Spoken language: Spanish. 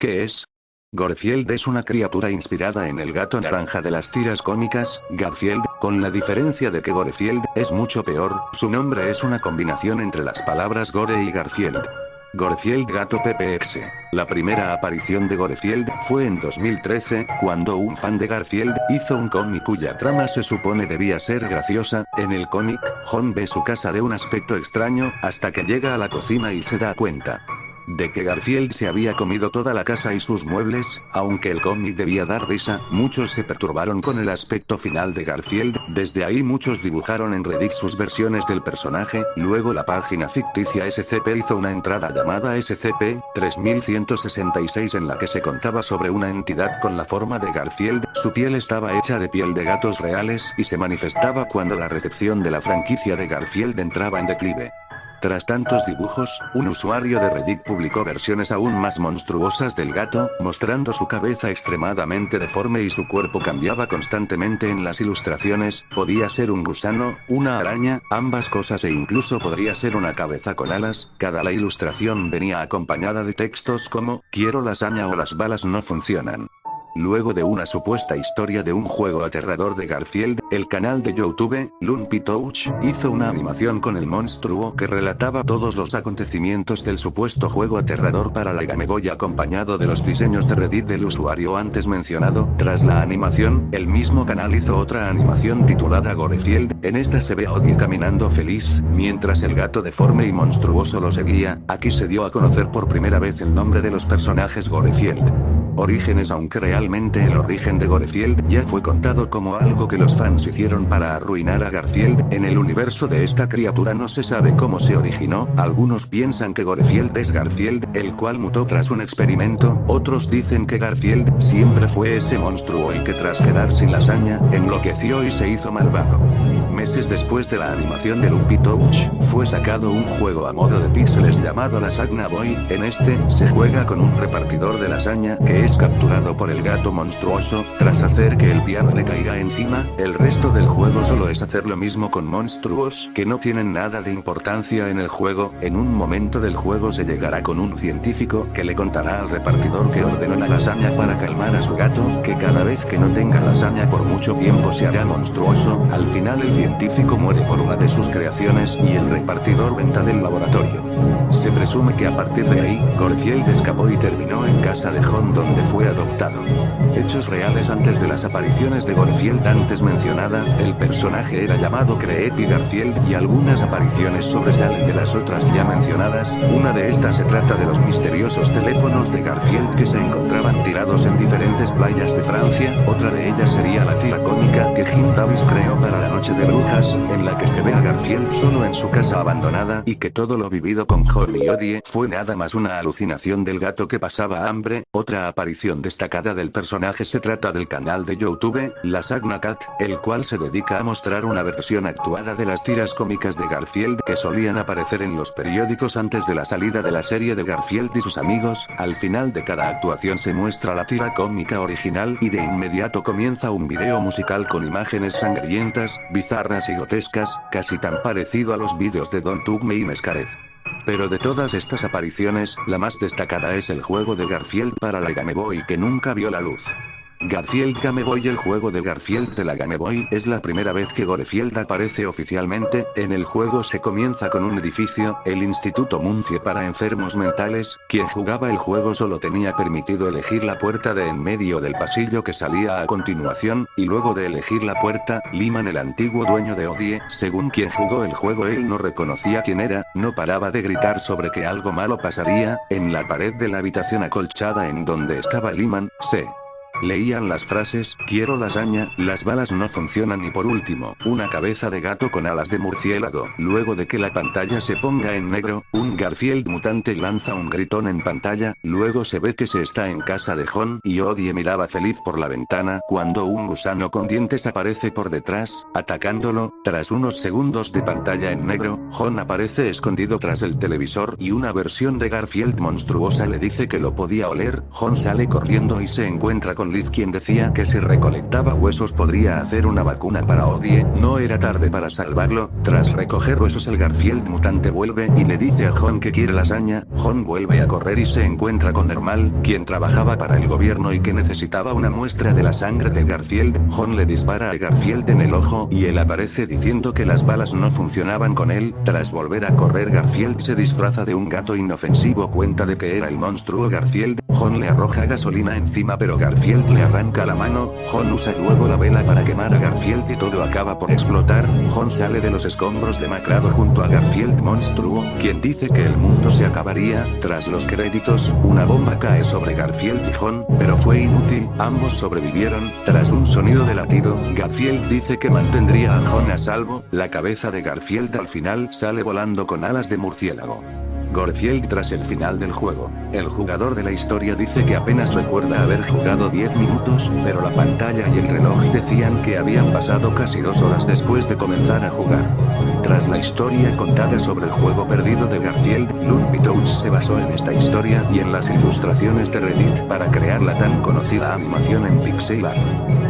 ¿Qué es? Garfield es una criatura inspirada en el gato naranja de las tiras cómicas, Garfield, con la diferencia de que Gorefield es mucho peor, su nombre es una combinación entre las palabras Gore y Garfield. Gorefield Gato PPX. La primera aparición de Gorefield fue en 2013, cuando un fan de Garfield hizo un cómic cuya trama se supone debía ser graciosa. En el cómic, Jon ve su casa de un aspecto extraño, hasta que llega a la cocina y se da cuenta de que Garfield se había comido toda la casa y sus muebles. Aunque el cómic debía dar risa, muchos se perturbaron con el aspecto final de Garfield. Desde ahí muchos dibujaron en Reddit sus versiones del personaje. Luego la página ficticia SCP hizo una entrada llamada SCP-3166 en la que se contaba sobre una entidad con la forma de Garfield. Su piel estaba hecha de piel de gatos reales y se manifestaba cuando la recepción de la franquicia de Garfield entraba en declive. Tras tantos dibujos, un usuario de Reddit publicó versiones aún más monstruosas del gato, mostrando su cabeza extremadamente deforme y su cuerpo cambiaba constantemente en las ilustraciones. Podía ser un gusano, una araña, ambas cosas e incluso podría ser una cabeza con alas. La ilustración venía acompañada de textos como, quiero lasaña o las balas no funcionan. Luego de una supuesta historia de un juego aterrador de Garfield, el canal de YouTube, Lumpy Touch, hizo una animación con el monstruo que relataba todos los acontecimientos del supuesto juego aterrador para la Game Boy acompañado de los diseños de Reddit del usuario antes mencionado. Tras la animación, el mismo canal hizo otra animación titulada Gorefield. En esta se ve a Odie caminando feliz, mientras el gato deforme y monstruoso lo seguía. Aquí se dio a conocer por primera vez el nombre de los personajes Gorefield. Orígenes. Aunque realmente el origen de Gorefield ya fue contado como algo que los fans hicieron para arruinar a Garfield, en el universo de esta criatura no se sabe cómo se originó. Algunos piensan que Gorefield es Garfield, el cual mutó tras un experimento. Otros dicen que Garfield siempre fue ese monstruo y que tras quedar sin lasaña, enloqueció y se hizo malvado. Meses después de la animación de Lumpy Touch, fue sacado un juego a modo de píxeles llamado Lasagna Boy. En este, se juega con un repartidor de lasaña que es capturado por el gato monstruoso. Tras hacer que el piano le caiga encima, el resto del juego solo es hacer lo mismo con monstruos que no tienen nada de importancia en el juego. En un momento del juego se llegará con un científico que le contará al repartidor que ordenó la lasaña para calmar a su gato, que cada vez que no tenga lasaña por mucho tiempo se hará monstruoso. Al final el científico muere por una de sus creaciones y el repartidor venta del laboratorio. Se presume que a partir de ahí, Garfield escapó y terminó en casa de Jon donde fue adoptado. Hechos reales. Antes de las apariciones de Garfield antes mencionada, el personaje era llamado Creepy Garfield y algunas apariciones sobresalen de las otras ya mencionadas. Una de estas se trata de los misteriosos teléfonos de Garfield que se encontraban tirados en diferentes playas de Francia. Otra de ellas sería la tira cómica que Jim Davis creó para la Noche de Brujas, en la que se ve a Garfield solo en su casa abandonada y que todo lo vivido con Jon y Odie fue nada más una alucinación del gato que pasaba hambre. Otra aparición destacada del personaje se trata del canal de YouTube, Lasagna Cat, el cual se dedica a mostrar una versión actuada de las tiras cómicas de Garfield que solían aparecer en los periódicos antes de la salida de la serie de Garfield y sus amigos. Al final de cada actuación se muestra la tira cómica original y de inmediato comienza un video musical con imágenes sangrientas, bizarras y grotescas, casi tan parecido a los vídeos de Don't Touch Me y Mescared. Pero de todas estas apariciones, la más destacada es el juego de Garfield para la Game Boy que nunca vio la luz. Garfield Game Boy. El juego de Garfield de la Game Boy es la primera vez que Gorefield aparece oficialmente. En el juego se comienza con un edificio, el Instituto Muncie para Enfermos Mentales. Quien jugaba el juego solo tenía permitido elegir la puerta de en medio del pasillo que salía a continuación, y luego de elegir la puerta, Lyman, el antiguo dueño de Odie, según quien jugó el juego, él no reconocía quién era, no paraba de gritar sobre que algo malo pasaría. En la pared de la habitación acolchada en donde estaba Lyman, se leían las frases, quiero lasaña, las balas no funcionan y por último, una cabeza de gato con alas de murciélago. Luego de que la pantalla se ponga en negro, un Garfield mutante lanza un gritón en pantalla. Luego se ve que se está en casa de Jon y Odie miraba feliz por la ventana cuando un gusano con dientes aparece por detrás, atacándolo. Tras unos segundos de pantalla en negro, Jon aparece escondido tras el televisor y una versión de Garfield monstruosa le dice que lo podía oler. Jon sale corriendo y se encuentra con Liz, quien decía que si recolectaba huesos podría hacer una vacuna para Odie. No era tarde para salvarlo. Tras recoger huesos, el Garfield mutante vuelve y le dice a Jon que quiere lasaña. Jon vuelve a correr y se encuentra con Hermal, quien trabajaba para el gobierno y que necesitaba una muestra de la sangre de Garfield. Jon le dispara a Garfield en el ojo y él aparece diciendo que las balas no funcionaban con él. Tras volver a correr, Garfield se disfraza de un gato inofensivo, cuenta de que era el monstruo Garfield. Jon le arroja gasolina encima, pero Garfield le arranca la mano. Jon usa luego la vela para quemar a Garfield y todo acaba por explotar. Jon sale de los escombros demacrado junto a Garfield monstruo, quien dice que el mundo se acabaría. Tras los créditos, una bomba cae sobre Garfield y Jon, pero fue inútil, ambos sobrevivieron. Tras un sonido de latido, Garfield dice que mantendría a Jon a salvo. La cabeza de Garfield al final sale volando con alas de murciélago. Garfield tras el final del juego. El jugador de la historia dice que apenas recuerda haber jugado 10 minutos, pero la pantalla y el reloj decían que habían pasado casi 2 horas después de comenzar a jugar. Tras la historia contada sobre el juego perdido de Garfield, Lumpy se basó en esta historia y en las ilustraciones de Reddit para crear la tan conocida animación en pixel art.